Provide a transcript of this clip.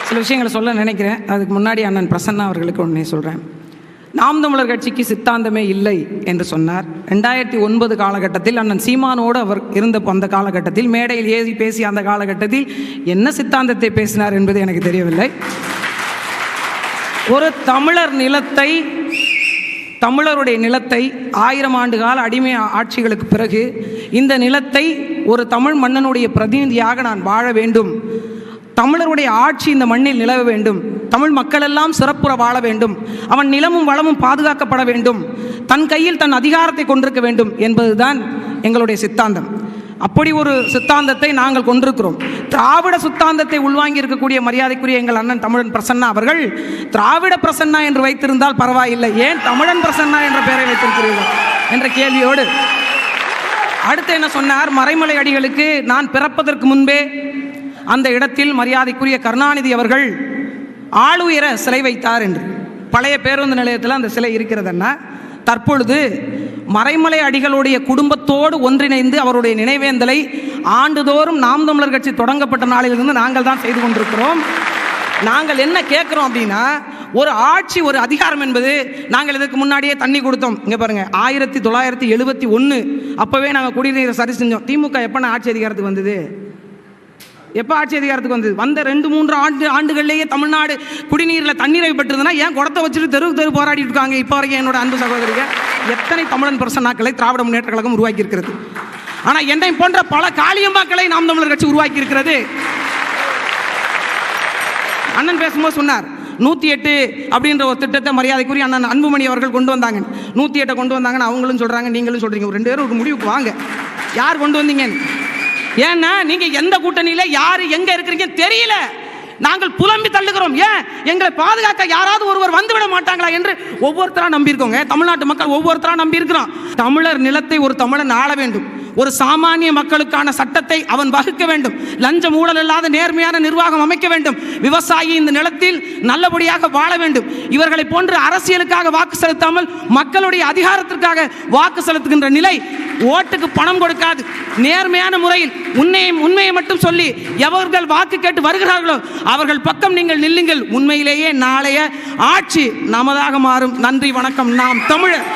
சில விஷயங்களை சொல்ல நினைக்கிறேன். அதுக்கு முன்னாடி அண்ணன் பிரசன்னா அவர்களுக்கு ஒன்றே சொல்கிறேன். நாம் தமிழர் கட்சிக்கு சித்தாந்தமே இல்லை என்று சொன்னார். 2009 காலகட்டத்தில் அண்ணன் சீமானோடு அவர் இருந்த அந்த காலகட்டத்தில் மேடையில் ஏறி பேசிய அந்த காலகட்டத்தில் என்ன சித்தாந்தத்தை பேசினார் என்பது எனக்கு தெரியவில்லை. ஒரு தமிழர் நிலத்தை, தமிழருடைய நிலத்தை 1000 ஆண்டு கால அடிமை ஆட்சிகளுக்கு பிறகு இந்த நிலத்தை ஒரு தமிழ் மன்னனுடைய பிரதிநிதியாக நான் வாழ வேண்டும், தமிழருடைய ஆட்சி இந்த மண்ணில் நிலவ வேண்டும், தமிழ் மக்களெல்லாம் சிறப்புற வாழ வேண்டும், அவன் நிலமும் வளமும் பாதுகாக்கப்பட வேண்டும், தன் கையில் தன் அதிகாரத்தை கொண்டிருக்க வேண்டும் என்பதுதான் எங்களுடைய சித்தாந்தம். அப்படி ஒரு சித்தாந்தத்தை நாங்கள் கொண்டிருக்கிறோம். திராவிட சித்தாந்தத்தை உள்வாங்கி இருக்கக்கூடிய மரியாதைக்குரிய எங்கள் அண்ணன் தமிழன் பிரசன்னா அவர்கள் திராவிட பிரசன்னா என்று வைத்திருந்தால் பரவாயில்லை, ஏன் தமிழன் பிரசன்னா என்ற பெயரை வைத்திருக்கிறீர்கள் என்ற கேள்வியோடு அடுத்து என்ன சொன்னார், மறைமலை அடிகளுக்கு நான் பிறப்பதற்கு முன்பே அந்த இடத்தில் மரியாதைக்குரிய கருணாநிதி அவர்கள் ஆளுயர சிலை வைத்தார் என்று. பழைய பேருந்து நிலையத்தில் அந்த சிலை இருக்கிறதுன்னா தற்பொழுது மறைமலை அடிகளுடைய குடும்பத்தோடு ஒன்றிணைந்து அவருடைய நினைவேந்தலை ஆண்டுதோறும் நாம் தமிழர் கட்சி தொடங்கப்பட்ட நாளிலிருந்து நாங்கள் தான் செய்து கொண்டிருக்கிறோம். நாங்கள் என்ன கேட்குறோம் அப்படின்னா, ஒரு ஆட்சி, ஒரு அதிகாரம் என்பது, நாங்கள் இதுக்கு முன்னாடியே தண்ணி கொடுத்தோம். இங்கே பாருங்கள், 1971 அப்போவே நாங்கள் குடிநீரை சரி செஞ்சோம். திமுக எப்போ ஆட்சி அதிகாரத்துக்கு வந்தது? எப்போ ஆட்சி அதிகாரத்துக்கு வந்தது? வந்த 2-3 ஆண்டுகள்லேயே தமிழ்நாடு குடிநீரில் தண்ணீரை பெற்றதுன்னா ஏன் குடத்தை வச்சுட்டு தெரு போராடிட்டு இருக்காங்க? இப்போ வரைக்கும் என்னோட அன்பு சகோதரிகள் எத்தனை தமிழன் பிரசன்னாக்களை திராவிட முன்னேற்ற கழகம் உருவாக்கி இருக்கிறது. ஆனால் என்னை போன்ற பல காளியம்மாக்களை நாம் தமிழர் கட்சி உருவாக்கி இருக்கிறது. அண்ணன் பேசும்போது சொன்னார் 108 அப்படின்ற ஒரு திட்டத்தை மரியாதைக்குரிய அண்ணன் அன்புமணி அவர்கள் கொண்டு வந்தாங்க. 108 கொண்டு வந்தாங்கன்னு அவங்களும் சொல்கிறாங்க, நீங்களும் சொல்கிறீங்க. 2 பேரும் ஒரு முடிவுக்கு வாங்க, யார் கொண்டு வந்தீங்க? ஏன்னா நீங்க எந்த கூட்டணியில யாரு எங்க இருக்கிறீங்க தெரியல. நாங்கள் புலம்பி தள்ளுகிறோம். ஏன் எங்களை பாதுகாக்க யாராவது ஒருவர் வந்துவிட மாட்டாங்களா என்று ஒவ்வொருத்தரா நம்பியிருக்கோங்க. தமிழ்நாட்டு மக்கள் ஒவ்வொருத்தரா நம்பி இருக்கிறோம். தமிழர் நிலத்தை ஒரு தமிழன் ஆள வேண்டும், ஒரு சாமானிய மக்களுக்கான சட்டத்தை அவன் வகுக்க வேண்டும், லஞ்சம் ஊழல் இல்லாத நேர்மையான நிர்வாகம் அமைக்க வேண்டும், விவசாயி இந்த நிலத்தில் நல்லபடியாக வாழ வேண்டும். இவர்களை போன்று அரசியலுக்காக வாக்கு செலுத்தாமல் மக்களுடைய அதிகாரத்திற்காக வாக்கு செலுத்துகின்ற நிலை ஓட்டுக்கு பணம் கொடுக்காது. நேர்மையான முறையில் உண்மையை மட்டும் சொல்லி எவர்கள் வாக்கு கேட்டு வருகிறார்களோ அவர்கள் பக்கம் நீங்கள் நில்லுங்கள். உண்மையிலேயே நாளைய ஆட்சி நமதாக மாறும். நன்றி, வணக்கம். நாம் தமிழர்.